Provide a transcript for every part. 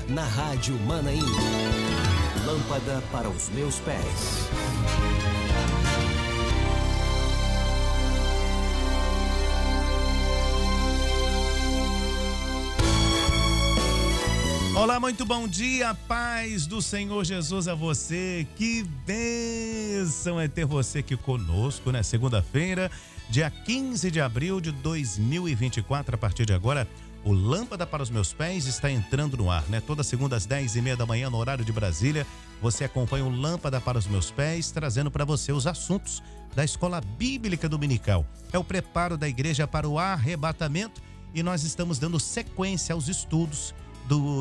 na Rádio Manaim. Lâmpada para os meus pés. Olá, muito bom dia, paz do Senhor Jesus a você. Que bênção é ter você aqui conosco, né? Segunda-feira, dia 15 de abril de 2024. A partir de agora, o Lâmpada para os Meus Pés está entrando no ar, né? Toda segunda às 10h30 da manhã, no horário de Brasília, você acompanha o Lâmpada para os Meus Pés, trazendo para você os assuntos da Escola Bíblica Dominical. É o preparo da igreja para o arrebatamento e nós estamos dando sequência aos estudos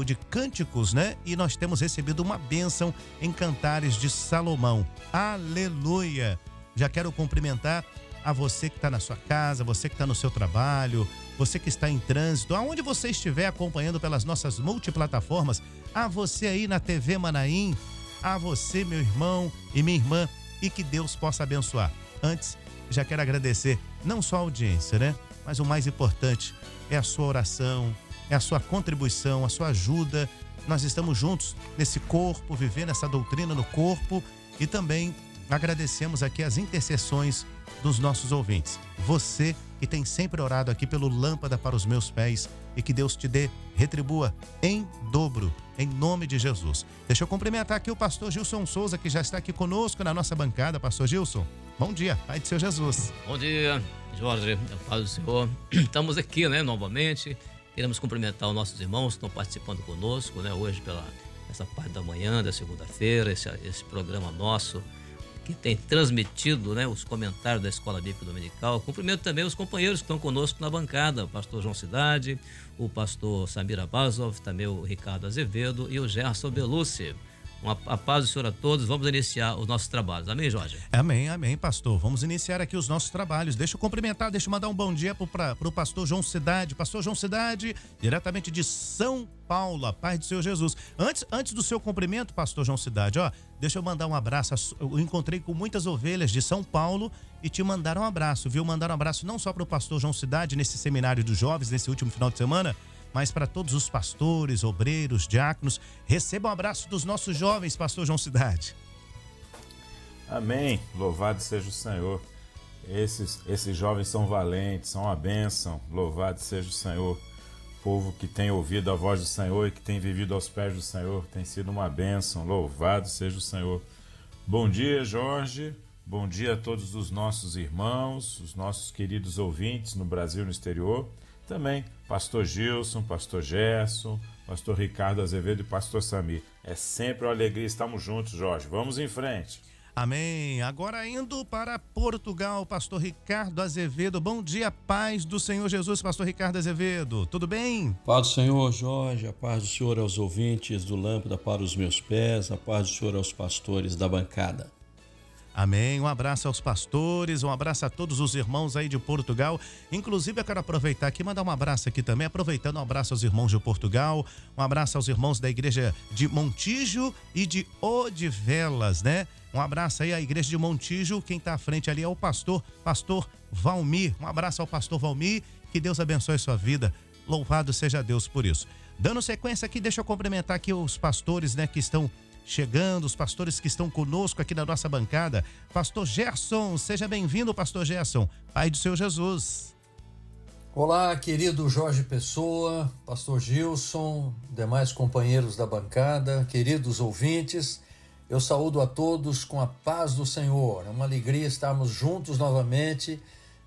de cânticos, né? E nós temos recebido uma bênção em Cantares de Salomão. Aleluia! Já quero cumprimentar a você que está na sua casa, você que está no seu trabalho, você que está em trânsito, aonde você estiver acompanhando pelas nossas multiplataformas, a você aí na TV Manaim, a você, meu irmão e minha irmã, e que Deus possa abençoar. Antes, já quero agradecer não só a audiência, né? Mas o mais importante é a sua oração, é a sua contribuição, a sua ajuda. Nós estamos juntos nesse corpo, vivendo essa doutrina no corpo, e também agradecemos aqui as intercessões dos nossos ouvintes. Você que tem sempre orado aqui pelo Lâmpada para os Meus Pés, e que Deus te retribua em dobro, em nome de Jesus. Deixa eu cumprimentar aqui o pastor Gilson Souza, que já está aqui conosco na nossa bancada. Pastor Gilson, bom dia, Pai do Senhor Jesus. Bom dia, Jorge, Pai do Senhor. Estamos aqui, né, novamente. Queremos cumprimentar os nossos irmãos que estão participando conosco, né, hoje essa parte da manhã, da segunda-feira, esse programa nosso que tem transmitido, né, os comentários da Escola Bíblica Dominical. Cumprimento também os companheiros que estão conosco na bancada, o pastor João Cidade, o pastor Samir Abazov, também o Ricardo Azevedo e o Gerson Belucci. A paz do Senhor a todos. Vamos iniciar os nossos trabalhos. Amém, Jorge? Amém, amém, pastor. Vamos iniciar aqui os nossos trabalhos. Deixa eu mandar um bom dia para o pastor João Cidade. Pastor João Cidade, diretamente de São Paulo, a paz do Senhor Jesus. Antes do seu cumprimento, pastor João Cidade, deixa eu mandar um abraço. Eu encontrei com muitas ovelhas de São Paulo e te mandaram um abraço, viu? Mandaram um abraço não só para o pastor João Cidade nesse seminário dos jovens, nesse último final de semana, mas para todos os pastores, obreiros, diáconos. Receba um abraço dos nossos jovens, pastor João Cidade. Amém. Louvado seja o Senhor. Esses jovens são valentes, são uma bênção. Louvado seja o Senhor. Povo que tem ouvido a voz do Senhor e que tem vivido aos pés do Senhor, tem sido uma bênção. Louvado seja o Senhor. Bom dia, Jorge. Bom dia a todos os nossos irmãos, os nossos queridos ouvintes no Brasil e no exterior. Também pastor Gilson, pastor Gerson, pastor Ricardo Azevedo e pastor Samir. É sempre uma alegria, estamos juntos, Jorge. Vamos em frente. Amém. Agora indo para Portugal, pastor Ricardo Azevedo. Bom dia, paz do Senhor Jesus, pastor Ricardo Azevedo. Tudo bem? Paz do Senhor, Jorge. A paz do Senhor aos ouvintes do Lâmpada para os Meus Pés. A paz do Senhor aos pastores da bancada. Amém, um abraço aos pastores, um abraço a todos os irmãos aí de Portugal. Inclusive eu quero aproveitar aqui, mandar um abraço aqui também, aproveitando um abraço aos irmãos de Portugal, um abraço aos irmãos da igreja de Montijo e de Odivelas, né? Um abraço aí à igreja de Montijo, quem está à frente ali é o pastor Valmir. Um abraço ao pastor Valmir, que Deus abençoe sua vida. Louvado seja Deus por isso. Dando sequência aqui, deixa eu cumprimentar aqui os pastores, né, que estão chegando, os pastores que estão conosco aqui na nossa bancada. Pastor Gerson, seja bem-vindo, pastor Gerson, Pai do Senhor Jesus. Olá, querido Jorge Pessoa, pastor Gilson, demais companheiros da bancada, queridos ouvintes, eu saúdo a todos com a paz do Senhor. É uma alegria estarmos juntos novamente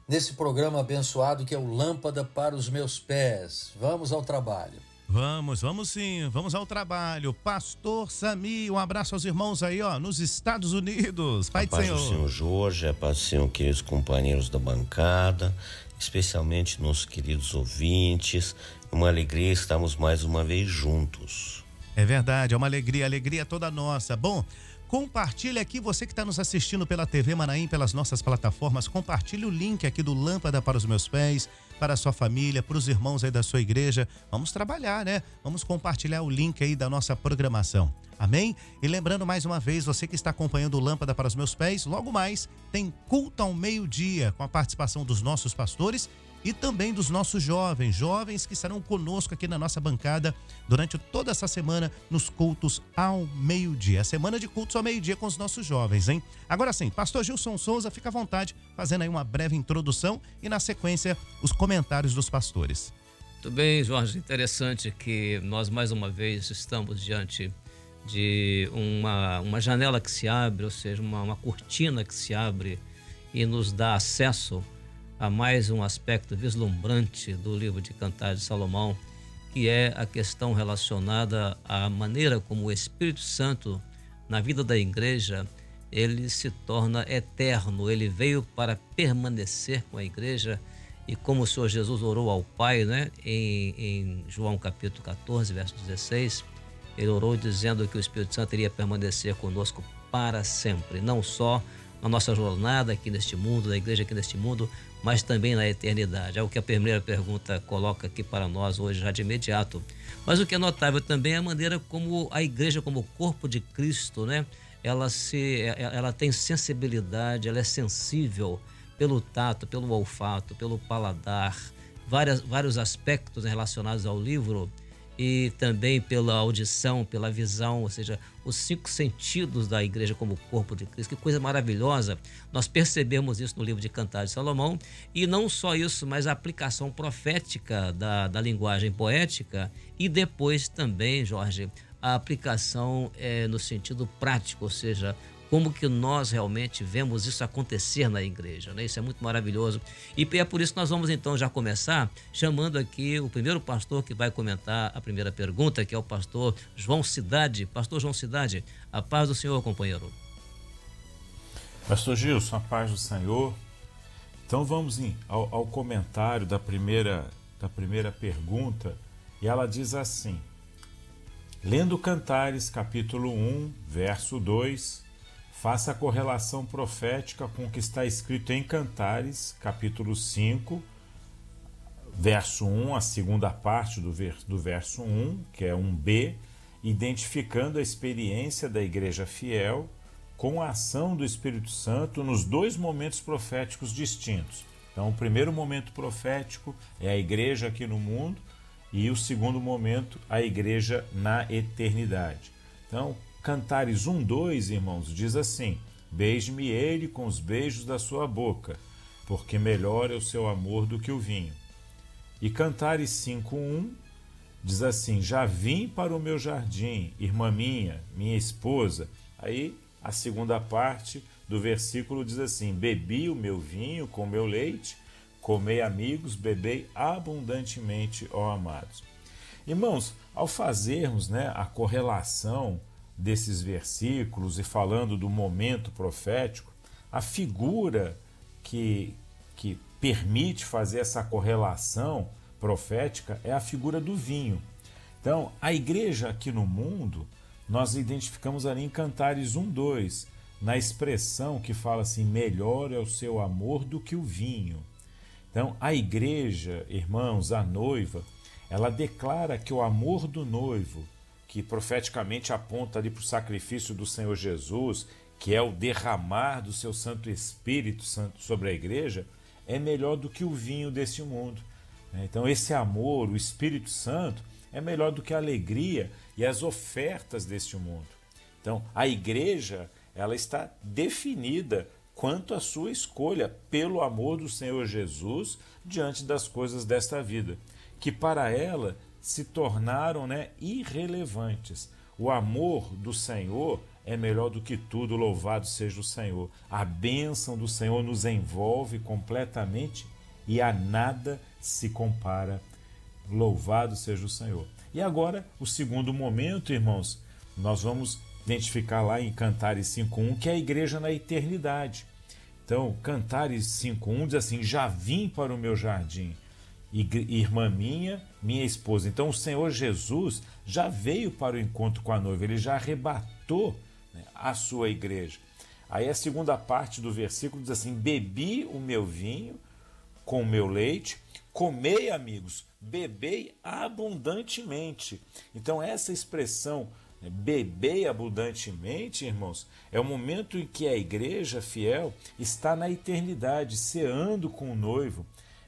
nesse programa abençoado que é o Lâmpada para os Meus Pés. Vamos ao trabalho. Vamos sim, vamos ao trabalho. Pastor Samir, um abraço aos irmãos aí, nos Estados Unidos. Pai do Senhor. A paz do Senhor Jorge, a paz do Senhor, queridos companheiros da bancada, especialmente nossos queridos ouvintes. Uma alegria estarmos mais uma vez juntos. É verdade, é uma alegria toda nossa. Bom, compartilhe aqui, você que está nos assistindo pela TV Manaim, pelas nossas plataformas, compartilhe o link aqui do Lâmpada para os Meus Pés, para a sua família, para os irmãos aí da sua igreja. Vamos trabalhar, né? Vamos compartilhar o link aí da nossa programação. Amém? E lembrando mais uma vez, você que está acompanhando o Lâmpada para os Meus Pés, logo mais tem culto ao meio-dia com a participação dos nossos pastores e também dos nossos jovens que estarão conosco aqui na nossa bancada durante toda essa semana nos cultos ao meio-dia. A semana de cultos ao meio-dia com os nossos jovens, hein? Agora sim, pastor Gilson Souza, fica à vontade, fazendo aí uma breve introdução e na sequência os comentários dos pastores. Muito bem, Jorge, interessante que nós mais uma vez estamos diante de uma janela que se abre, ou seja, uma cortina que se abre e nos dá acesso a mais um aspecto vislumbrante do livro de Cantares de Salomão, que é a questão relacionada à maneira como o Espírito Santo, na vida da igreja, ele se torna eterno, ele veio para permanecer com a igreja. E como o Senhor Jesus orou ao Pai, né, em João capítulo 14, verso 16, ele orou dizendo que o Espírito Santo iria permanecer conosco para sempre, não só na nossa jornada aqui neste mundo, na igreja aqui neste mundo, mas também na eternidade. É o que a primeira pergunta coloca aqui para nós hoje, já de imediato. Mas o que é notável também é a maneira como a igreja, como o corpo de Cristo, né, ela tem sensibilidade, ela é sensível pelo tato, pelo olfato, pelo paladar, vários aspectos relacionados ao livro e também pela audição, pela visão, ou seja, os 5 sentidos da igreja como corpo de Cristo. Que coisa maravilhosa! Nós percebemos isso no livro de Cantares de Salomão e não só isso, mas a aplicação profética da linguagem poética e depois também, Jorge, a aplicação no sentido prático, ou seja, como que nós realmente vemos isso acontecer na igreja, né? Isso é muito maravilhoso. E é por isso que nós vamos então já começar chamando aqui o primeiro pastor que vai comentar a primeira pergunta, que é o pastor João Cidade. Pastor João Cidade, a paz do Senhor, companheiro. Pastor Gilson, a paz do Senhor. Então vamos ao comentário da primeira pergunta, e ela diz assim: lendo Cantares, capítulo 1, verso 2, faça a correlação profética com o que está escrito em Cantares, capítulo 5, verso 1, a segunda parte do verso 1, que é 1b, identificando a experiência da igreja fiel com a ação do Espírito Santo nos 2 momentos proféticos distintos. Então, o primeiro momento profético é a igreja aqui no mundo e o segundo momento, a igreja na eternidade. Então, Cantares 1:2, irmãos, diz assim: beije-me ele com os beijos da sua boca, porque melhor é o seu amor do que o vinho. E Cantares 5:1 diz assim: já vim para o meu jardim, irmã minha esposa. Aí a segunda parte do versículo diz assim: bebi o meu vinho com o meu leite, comei amigos, bebei abundantemente, ó amados. Irmãos, ao fazermos, né, a correlação desses versículos e falando do momento profético, a figura que permite fazer essa correlação profética é a figura do vinho. Então, a igreja aqui no mundo, nós identificamos ali em Cantares 1:2, na expressão que fala assim: melhor é o seu amor do que o vinho. Então, a igreja, irmãos, a noiva, ela declara que o amor do noivo, que profeticamente aponta ali para o sacrifício do Senhor Jesus, que é o derramar do seu Santo Espírito Santo sobre a igreja, é melhor do que o vinho desse mundo. Então esse amor, o Espírito Santo, é melhor do que a alegria e as ofertas deste mundo. Então a igreja, ela está definida quanto à sua escolha pelo amor do Senhor Jesus diante das coisas desta vida, que para ela se tornaram, né, irrelevantes. O amor do Senhor é melhor do que tudo, louvado seja o Senhor. A bênção do Senhor nos envolve completamente e a nada se compara. Louvado seja o Senhor. E agora, o segundo momento, irmãos, nós vamos identificar lá em Cantares 5:1, que é a igreja na eternidade. Então, Cantares 5:1 diz assim: já vim para o meu jardim, irmã minha esposa. Então o Senhor Jesus já veio para o encontro com a noiva, ele já arrebatou, né, a sua igreja. Aí a segunda parte do versículo diz assim: bebi o meu vinho com o meu leite, comei, amigos, bebei abundantemente. Então essa expressão, né, beber abundantemente, irmãos, é o momento em que a igreja fiel está na eternidade, ceando com o noivo,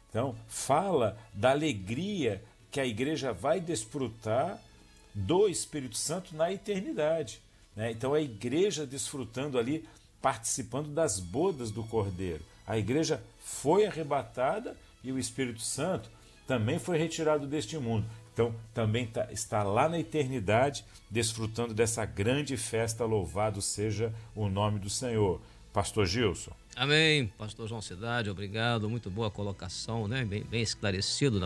Então, fala da alegria que a igreja vai desfrutar do Espírito Santo na eternidade, né? Então, a igreja desfrutando ali, participando das bodas do Cordeiro. A igreja foi arrebatada e o Espírito Santo também foi retirado deste mundo. Então, também está lá na eternidade, desfrutando dessa grande festa. Louvado seja o nome do Senhor. Pastor Gilson. Amém, pastor João Cidade, obrigado, muito boa colocação, né? Bem esclarecido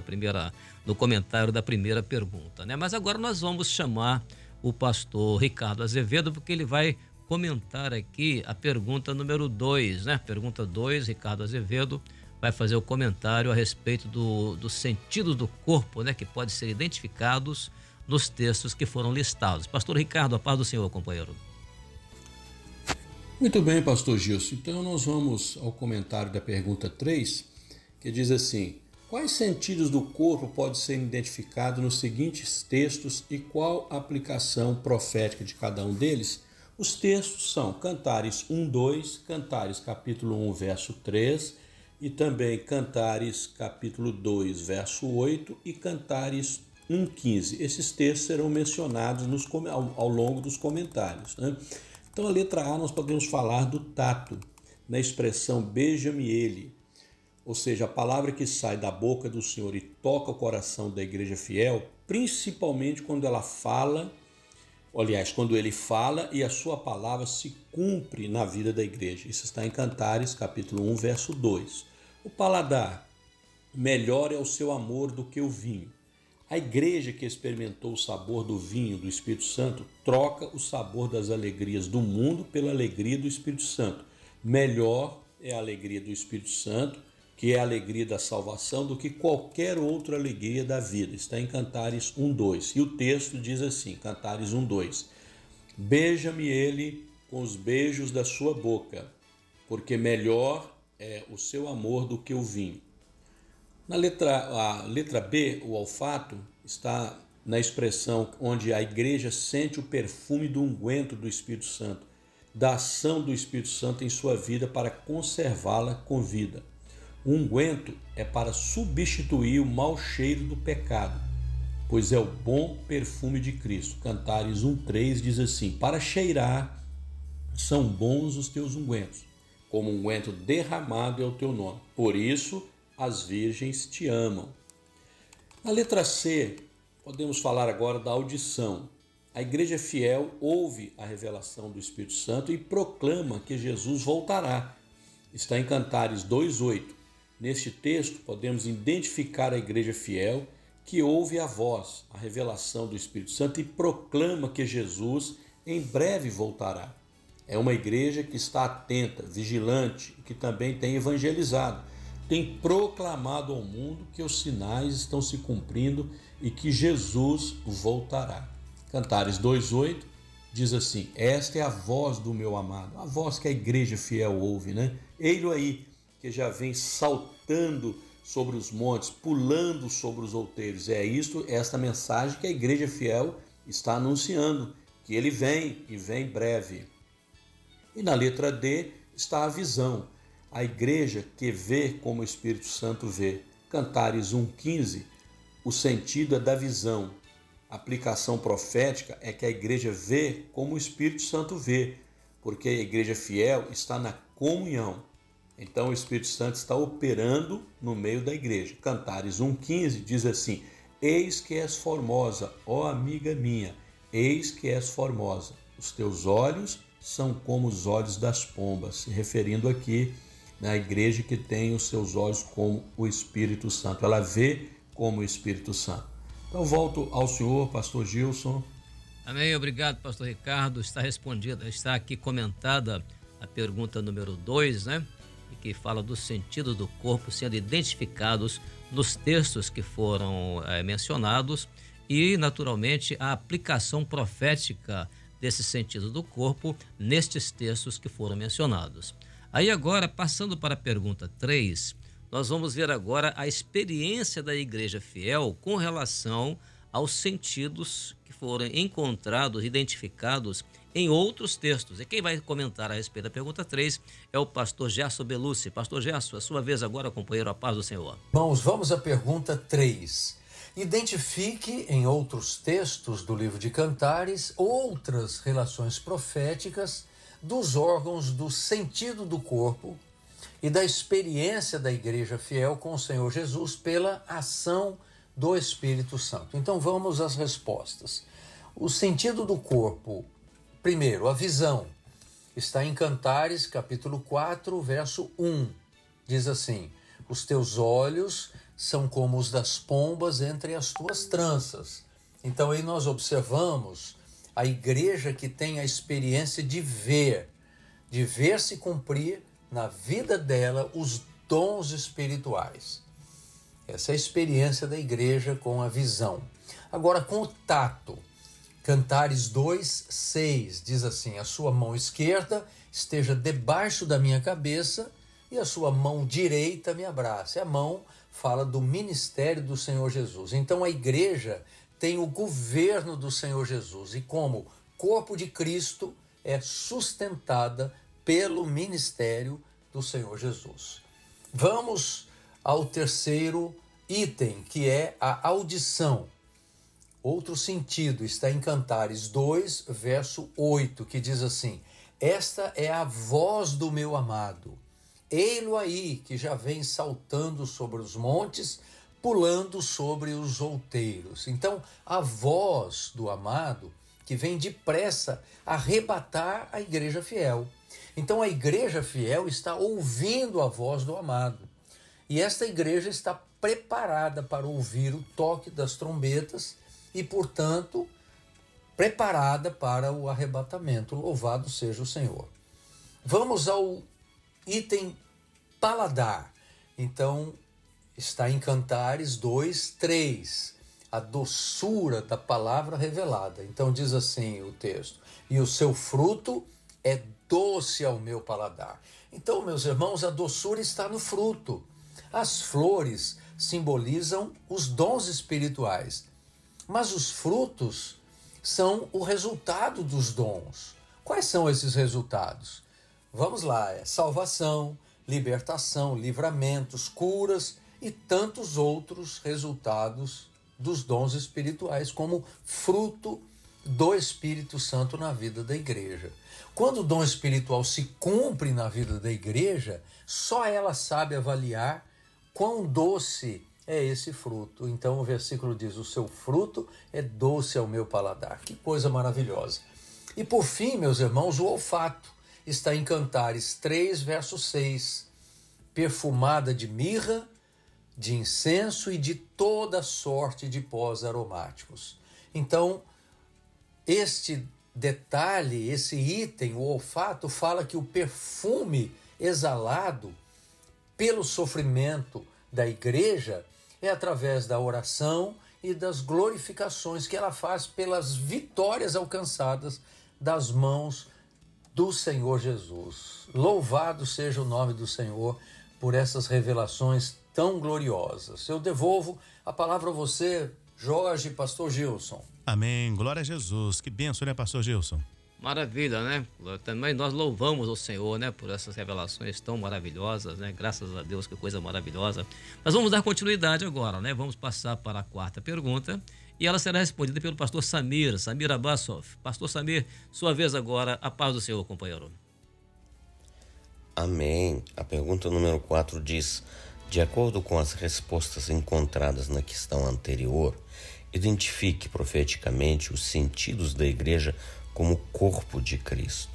no comentário da primeira pergunta, né? Mas agora nós vamos chamar o pastor Ricardo Azevedo, porque ele vai comentar aqui a pergunta número 2, né? Pergunta 2, Ricardo Azevedo vai fazer o comentário a respeito dos sentidos do corpo, né? Que podem ser identificados nos textos que foram listados. Pastor Ricardo, a paz do Senhor, companheiro. Muito bem, pastor Gilson. Então nós vamos ao comentário da pergunta 3, que diz assim: quais sentidos do corpo podem ser identificados nos seguintes textos e qual a aplicação profética de cada um deles? Os textos são Cantares 1:2, Cantares capítulo 1, verso 3, e também Cantares capítulo 2, verso 8 e Cantares 1:15. Esses textos serão mencionados ao longo dos comentários, né? Então, a letra A, nós podemos falar do tato, na expressão beija-me ele, ou seja, a palavra que sai da boca do Senhor e toca o coração da igreja fiel, principalmente quando ela fala, aliás, quando ele fala e a sua palavra se cumpre na vida da igreja. Isso está em Cantares, capítulo 1, verso 2. O paladar: melhor é o seu amor do que o vinho. A igreja que experimentou o sabor do vinho do Espírito Santo troca o sabor das alegrias do mundo pela alegria do Espírito Santo. Melhor é a alegria do Espírito Santo, que é a alegria da salvação, do que qualquer outra alegria da vida. Está em Cantares 1:2. E o texto diz assim, Cantares 1:2: beija-me ele com os beijos da sua boca, porque melhor é o seu amor do que o vinho. A letra B, o olfato, está na expressão onde a igreja sente o perfume do unguento do Espírito Santo, da ação do Espírito Santo em sua vida para conservá-la com vida. O unguento é para substituir o mau cheiro do pecado, pois é o bom perfume de Cristo. Cantares 1:3 diz assim: para cheirar são bons os teus ungüentos, como unguento derramado é o teu nome. Por isso as virgens te amam. Na letra C, podemos falar agora da audição. A igreja fiel ouve a revelação do Espírito Santo e proclama que Jesus voltará. Está em Cantares 2:8. Neste texto, podemos identificar a igreja fiel que ouve a voz, a revelação do Espírito Santo e proclama que Jesus em breve voltará. É uma igreja que está atenta, vigilante e que também tem evangelizado. Tem proclamado ao mundo que os sinais estão se cumprindo e que Jesus voltará. Cantares 2:8 diz assim: esta é a voz do meu amado, a voz que a igreja fiel ouve, né? Ele aí que já vem saltando sobre os montes, pulando sobre os outeiros. É isto, esta mensagem que a igreja fiel está anunciando, que ele vem e vem breve. E na letra D está a visão. A igreja que vê como o Espírito Santo vê. Cantares 1:15, o sentido é da visão. A aplicação profética é que a igreja vê como o Espírito Santo vê, porque a igreja fiel está na comunhão. Então o Espírito Santo está operando no meio da igreja. Cantares 1:15 diz assim: eis que és formosa, ó amiga minha, eis que és formosa. Os teus olhos são como os olhos das pombas, se referindo aqui na igreja que tem os seus olhos como o Espírito Santo. Ela vê como o Espírito Santo. Então, volto ao senhor, pastor Gilson. Amém, obrigado, pastor Ricardo. Está respondida, está aqui comentada a pergunta número 2, né? Que fala dos sentidos do corpo sendo identificados nos textos que foram mencionados e, naturalmente, a aplicação profética desses sentidos do corpo nestes textos que foram mencionados. Aí agora, passando para a pergunta 3, nós vamos ver agora a experiência da igreja fiel com relação aos sentidos que forem encontrados, identificados em outros textos. E quem vai comentar a respeito da pergunta 3 é o pastor Gerson Belucci. Pastor Gerson, a sua vez agora, companheiro, a paz do Senhor. Irmãos, vamos à pergunta 3. Identifique em outros textos do livro de Cantares outras relações proféticas dos órgãos do sentido do corpo e da experiência da igreja fiel com o Senhor Jesus pela ação do Espírito Santo. Então vamos às respostas. O sentido do corpo, primeiro, a visão, está em Cantares, capítulo 4, verso 1. Diz assim: os teus olhos são como os das pombas entre as tuas tranças. Então aí nós observamos a igreja que tem a experiência de ver se cumprir na vida dela os dons espirituais. Essa é a experiência da igreja com a visão. Agora, com o tato, Cantares 2, 6 diz assim: a sua mão esquerda esteja debaixo da minha cabeça e a sua mão direita me abrace. A mão fala do ministério do Senhor Jesus. Então a igreja tem o governo do Senhor Jesus e, como corpo de Cristo, é sustentada pelo ministério do Senhor Jesus. Vamos ao terceiro item, que é a audição. Outro sentido está em Cantares 2, verso 8, que diz assim: esta é a voz do meu amado. Ei-lo aí, que já vem saltando sobre os montes, pulando sobre os outeiros. Então, a voz do amado que vem depressa arrebatar a igreja fiel. Então, a igreja fiel está ouvindo a voz do amado. E esta igreja está preparada para ouvir o toque das trombetas e, portanto, preparada para o arrebatamento. Louvado seja o Senhor. Vamos ao item paladar. Então, está em Cantares 2, 3. A doçura da palavra revelada. Então, diz assim o texto: e o seu fruto é doce ao meu paladar. Então, meus irmãos, a doçura está no fruto. As flores simbolizam os dons espirituais, mas os frutos são o resultado dos dons. Quais são esses resultados? Vamos lá: é salvação, libertação, livramentos, curas e tantos outros resultados dos dons espirituais, como fruto do Espírito Santo na vida da igreja. Quando o dom espiritual se cumpre na vida da igreja, só ela sabe avaliar quão doce é esse fruto. Então o versículo diz: o seu fruto é doce ao meu paladar. Que coisa maravilhosa. E por fim, meus irmãos, o olfato está em Cantares 3, verso 6. Perfumada de mirra, de incenso e de toda sorte de pós aromáticos. Então, este detalhe, esse item, o olfato, fala que o perfume exalado pelo sofrimento da igreja é através da oração e das glorificações que ela faz pelas vitórias alcançadas das mãos do Senhor Jesus. Louvado seja o nome do Senhor por essas revelações tão gloriosas. Eu devolvo a palavra a você, Jorge, pastor Gilson. Amém. Glória a Jesus. Que bênção, né, pastor Gilson? Maravilha, né? Também nós louvamos o Senhor, né, por essas revelações tão maravilhosas, né? Graças a Deus, que coisa maravilhosa. Mas vamos dar continuidade agora, né? Vamos passar para a quarta pergunta e ela será respondida pelo pastor Samir Abbasov. Pastor Samir, sua vez agora, a paz do Senhor, companheiro. Amém. A pergunta número 4 diz: de acordo com as respostas encontradas na questão anterior, identifique profeticamente os sentidos da igreja como corpo de Cristo.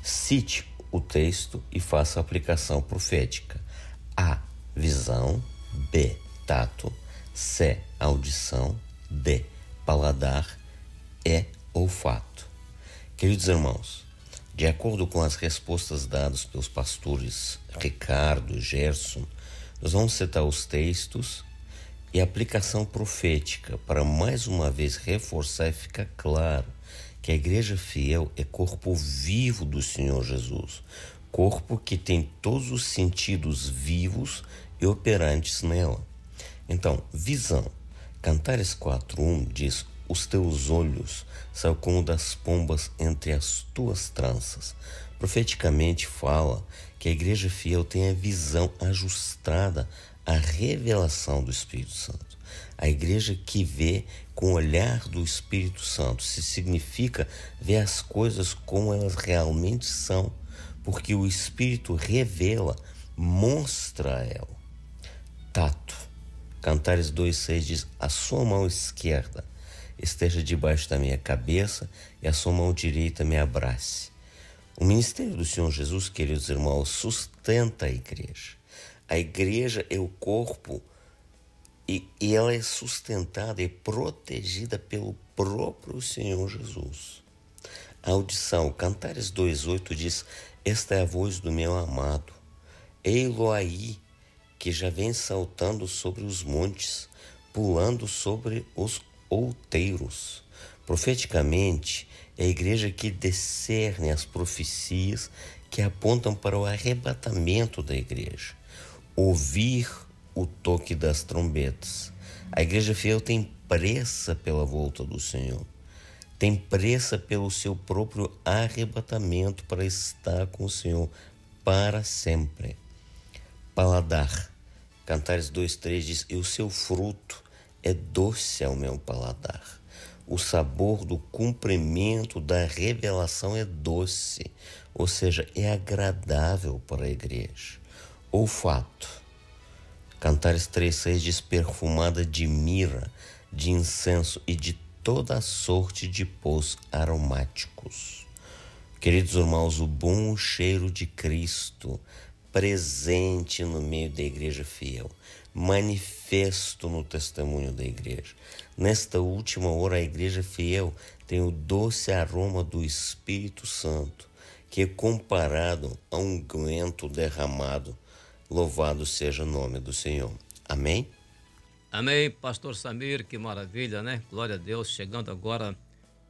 Cite o texto e faça a aplicação profética. A. Visão. B. Tato. C. Audição. D. Paladar. E. Olfato. Queridos irmãos, de acordo com as respostas dadas pelos pastores Ricardo e Gerson, nós vamos citar os textos e a aplicação profética para mais uma vez reforçar e ficar claro que a igreja fiel é corpo vivo do Senhor Jesus, corpo que tem todos os sentidos vivos e operantes nela. Então, visão. Cantares 4:1 diz: os teus olhos são como das pombas entre as tuas tranças. Profeticamente fala que a igreja fiel tem a visão ajustada à revelação do Espírito Santo. A igreja que vê com o olhar do Espírito Santo se significa ver as coisas como elas realmente são, porque o Espírito revela, mostra a ela. Tato. Cantares 2,6 diz: a sua mão esquerda esteja debaixo da minha cabeça e a sua mão direita me abrace. O ministério do Senhor Jesus, queridos irmãos, sustenta a igreja. A igreja é o corpo e ela é sustentada e protegida pelo próprio Senhor Jesus. A audição, Cantares 2,8 diz: esta é a voz do meu amado, ei-lo aí, que já vem saltando sobre os montes, pulando sobre os outeiros. Profeticamente, é a igreja que discerne as profecias que apontam para o arrebatamento da igreja. Ouvir o toque das trombetas. A igreja fiel tem pressa pela volta do Senhor. Tem pressa pelo seu próprio arrebatamento para estar com o Senhor para sempre. Paladar. Cantares 2,3 diz: e o seu fruto é doce ao meu paladar. O sabor do cumprimento da revelação é doce, ou seja, é agradável para a igreja. Olfato. Cantares 3,6 diz: perfumada de mirra, de incenso e de toda a sorte de pós aromáticos. Queridos irmãos, o bom cheiro de Cristo presente no meio da igreja fiel, manifesto no testemunho da igreja. Nesta última hora, a igreja fiel tem o doce aroma do Espírito Santo, que é comparado a um unguento derramado. Louvado seja o nome do Senhor. Amém? Amém, pastor Samir, que maravilha, né? Glória a Deus, chegando agora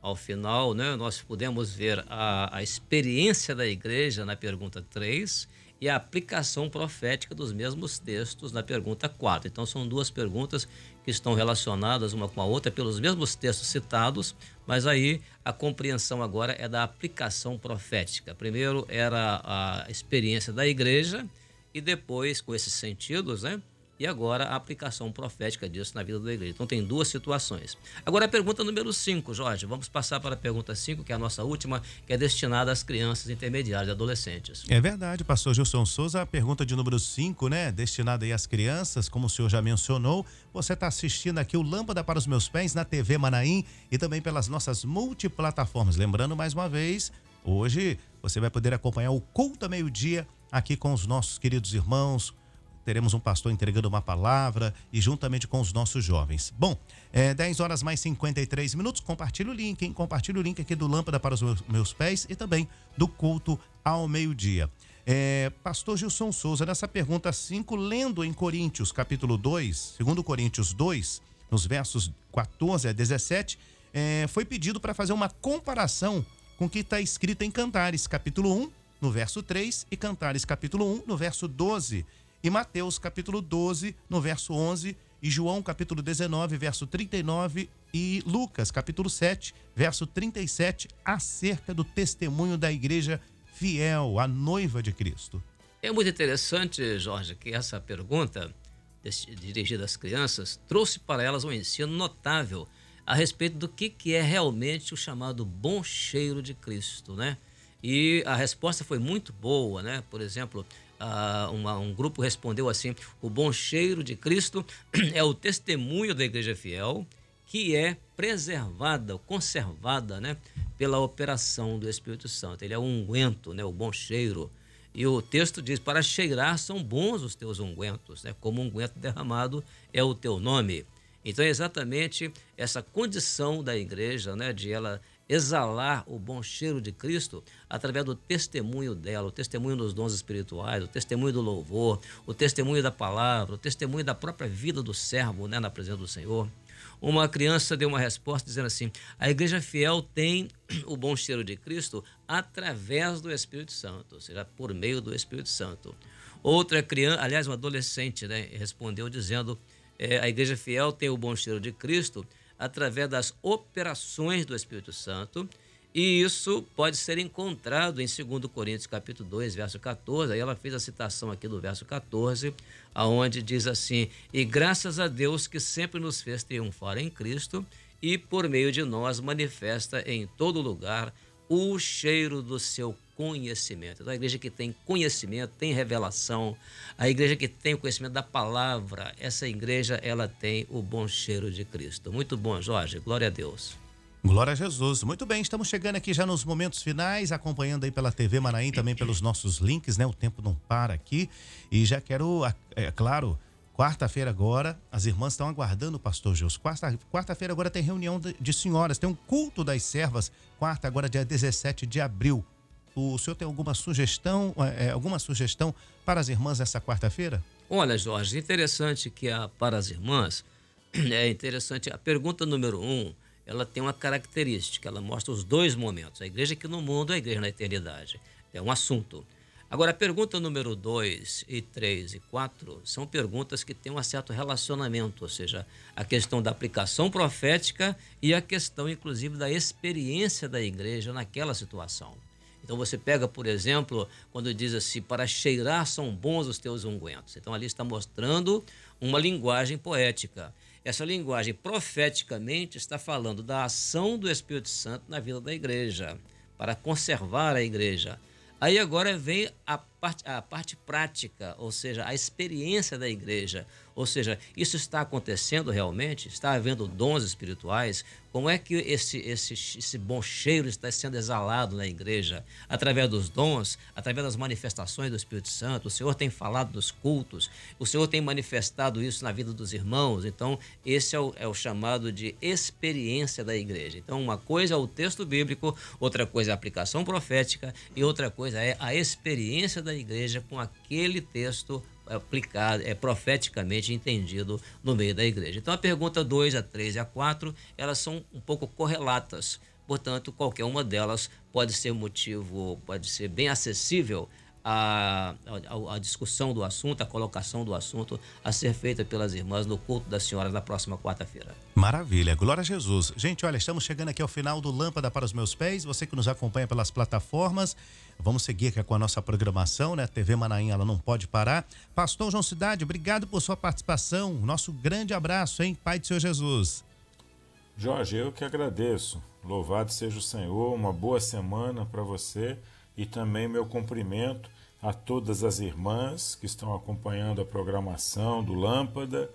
ao final, né? Nós pudemos ver a experiência da igreja na pergunta 3 e a aplicação profética dos mesmos textos na pergunta 4. Então, são duas perguntas que estão relacionadas uma com a outra pelos mesmos textos citados, mas aí a compreensão agora é da aplicação profética. Primeiro era a experiência da igreja e depois, com esses sentidos, né? E agora a aplicação profética disso na vida da igreja. Então tem duas situações. Agora a pergunta número 5, Jorge. Vamos passar para a pergunta 5, que é a nossa última, que é destinada às crianças intermediárias e adolescentes. É verdade, pastor Gilson Souza. A pergunta de número 5, né? Destinada aí às crianças, como o senhor já mencionou. Você está assistindo aqui o Lâmpada para os Meus Pés na TV Manaim e também pelas nossas multiplataformas. Lembrando mais uma vez, hoje você vai poder acompanhar o culto a meio-dia aqui com os nossos queridos irmãos. Teremos um pastor entregando uma palavra e juntamente com os nossos jovens. Bom, 10 horas mais 53 minutos. Compartilhe o link, hein? Compartilhe o link aqui do Lâmpada para os Meus Pés e também do culto ao meio-dia. Pastor Gilson Souza, nessa pergunta 5, lendo em Coríntios, capítulo 2, 2 Coríntios 2, nos versos 14 a 17, foi pedido para fazer uma comparação com o que está escrito em Cantares, capítulo 1, no verso 3, e Cantares, capítulo 1, no verso 12, e Mateus, capítulo 12, no verso 11, e João, capítulo 19, verso 39, e Lucas, capítulo 7, verso 37, acerca do testemunho da igreja fiel, a noiva de Cristo. É muito interessante, Jorge, que essa pergunta, dirigida às crianças, trouxe para elas um ensino notável a respeito do que é realmente o chamado bom cheiro de Cristo, né? E a resposta foi muito boa, né? Por exemplo, um grupo respondeu assim: o bom cheiro de Cristo é o testemunho da igreja fiel, que é preservada, conservada, né, pela operação do Espírito Santo. Ele é um unguento, né, o bom cheiro. E o texto diz: para cheirar são bons os teus ungüentos, né, como um unguento derramado é o teu nome. Então é exatamente essa condição da igreja, né, de ela exalar o bom cheiro de Cristo através do testemunho dela, o testemunho dos dons espirituais, o testemunho do louvor, o testemunho da palavra, o testemunho da própria vida do servo, né, na presença do Senhor. Uma criança deu uma resposta dizendo assim: a igreja fiel tem o bom cheiro de Cristo através do Espírito Santo, ou seja, por meio do Espírito Santo. Outra criança, aliás, uma adolescente, né, respondeu dizendo: a igreja fiel tem o bom cheiro de Cristo através das operações do Espírito Santo, e isso pode ser encontrado em 2 Coríntios capítulo 2, verso 14. Aí ela fez a citação aqui do verso 14, aonde diz assim: e graças a Deus que sempre nos fez triunfar em Cristo e por meio de nós manifesta em todo lugar o cheiro do seu conhecimento. Então, a igreja que tem conhecimento, tem revelação, a igreja que tem o conhecimento da palavra, essa igreja, ela tem o bom cheiro de Cristo. Muito bom, Jorge, glória a Deus. Glória a Jesus. Muito bem, estamos chegando aqui já nos momentos finais, acompanhando aí pela TV Manaim, também pelos nossos links, né? O tempo não para aqui. E já quero, claro, quarta-feira agora, as irmãs estão aguardando o pastor Gilson. Quarta-feira agora tem reunião de senhoras, tem um culto das servas, quarta agora dia 17 de abril. O senhor tem alguma sugestão para as irmãs nessa quarta-feira? Olha, Jorge, interessante que para as irmãs, é interessante, a pergunta número 1, ela tem uma característica, ela mostra os dois momentos, a igreja aqui no mundo e a igreja na eternidade. É um assunto. Agora, a pergunta número 2 e 3 e 4 são perguntas que têm um certo relacionamento, ou seja, a questão da aplicação profética e a questão, inclusive, da experiência da igreja naquela situação. Então você pega, por exemplo, quando diz assim, para cheirar são bons os teus ungüentos. Então ali está mostrando uma linguagem poética. Essa linguagem profeticamente está falando da ação do Espírito Santo na vida da igreja, para conservar a igreja. Aí agora vem a parte prática, ou seja, a experiência da igreja. Ou seja, isso está acontecendo realmente? Está havendo dons espirituais? Como é que esse bom cheiro está sendo exalado na igreja? Através dos dons, através das manifestações do Espírito Santo. O Senhor tem falado nos cultos, o Senhor tem manifestado isso na vida dos irmãos. Então, esse é o chamado de experiência da igreja. Então, uma coisa é o texto bíblico, outra coisa é a aplicação profética e outra coisa é a experiência da igreja com aquele texto aplicado, profeticamente entendido no meio da igreja. Então a pergunta 2, a 3 e a 4, elas são um pouco correlatas, portanto qualquer uma delas pode ser motivo, pode ser bem acessível a discussão do assunto, a colocação do assunto a ser feita pelas irmãs no culto das senhoras na próxima quarta-feira. Maravilha, glória a Jesus. Gente, olha, estamos chegando aqui ao final do Lâmpada para os Meus Pés. Você que nos acompanha pelas plataformas, vamos seguir aqui com a nossa programação, né? A TV Manaim, ela não pode parar. Pastor João Cidade, obrigado por sua participação. Nosso grande abraço, hein? Pai do Senhor Jesus. Jorge, eu que agradeço. Louvado seja o Senhor. Uma boa semana para você e também meu cumprimento a todas as irmãs que estão acompanhando a programação do Lâmpada,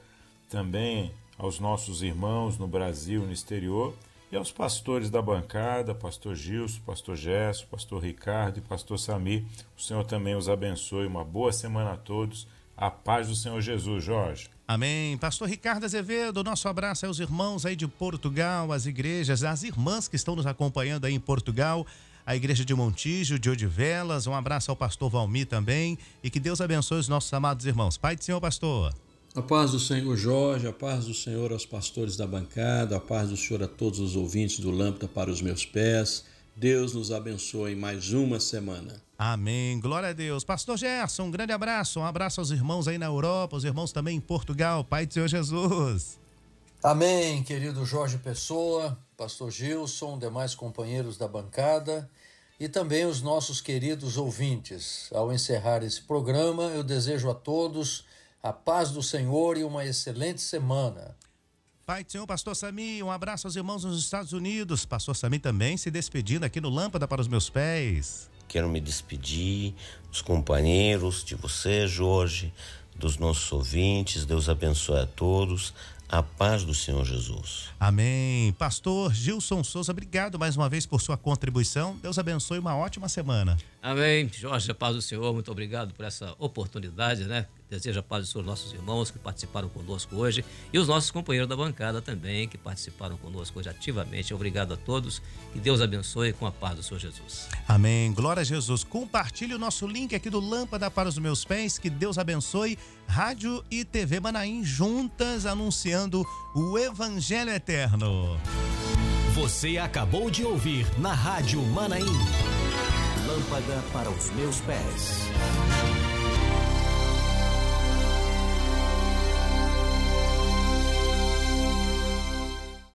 também aos nossos irmãos no Brasil e no exterior, e aos pastores da bancada, pastor Gilson, pastor Gerson, pastor Ricardo e pastor Samir. O Senhor também os abençoe. Uma boa semana a todos. A paz do Senhor Jesus, Jorge. Amém. Pastor Ricardo Azevedo, nosso abraço aos irmãos aí de Portugal, as igrejas, as irmãs que estão nos acompanhando aí em Portugal, a igreja de Montijo, de Odivelas. Um abraço ao pastor Valmir também e que Deus abençoe os nossos amados irmãos. Pai do Senhor, pastor. A paz do Senhor, Jorge, a paz do Senhor aos pastores da bancada, a paz do Senhor a todos os ouvintes do Lâmpada para os Meus Pés. Deus nos abençoe mais uma semana. Amém, glória a Deus. Pastor Gerson, um grande abraço, um abraço aos irmãos aí na Europa, os irmãos também em Portugal. Pai do Senhor Jesus. Amém, querido Jorge Pessoa, pastor Gilson, demais companheiros da bancada e também os nossos queridos ouvintes. Ao encerrar esse programa, eu desejo a todos a paz do Senhor e uma excelente semana. Pai do Senhor, pastor Samir, um abraço aos irmãos nos Estados Unidos. Pastor Samir também se despedindo aqui no Lâmpada para os Meus Pés. Quero me despedir dos companheiros, de você, Jorge, dos nossos ouvintes. Deus abençoe a todos. A paz do Senhor Jesus. Amém. Pastor Gilson Souza, obrigado mais uma vez por sua contribuição. Deus abençoe, uma ótima semana. Amém. Jorge, a paz do Senhor, muito obrigado por essa oportunidade, né? Desejo a paz dos nossos irmãos que participaram conosco hoje e os nossos companheiros da bancada também que participaram conosco hoje ativamente. Obrigado a todos. Que Deus abençoe com a paz do Senhor Jesus. Amém. Glória a Jesus. Compartilhe o nosso link aqui do Lâmpada para os Meus Pés. Que Deus abençoe. Rádio e TV Manaim juntas anunciando o Evangelho Eterno. Você acabou de ouvir na Rádio Manaim. Lâmpada para os Meus Pés.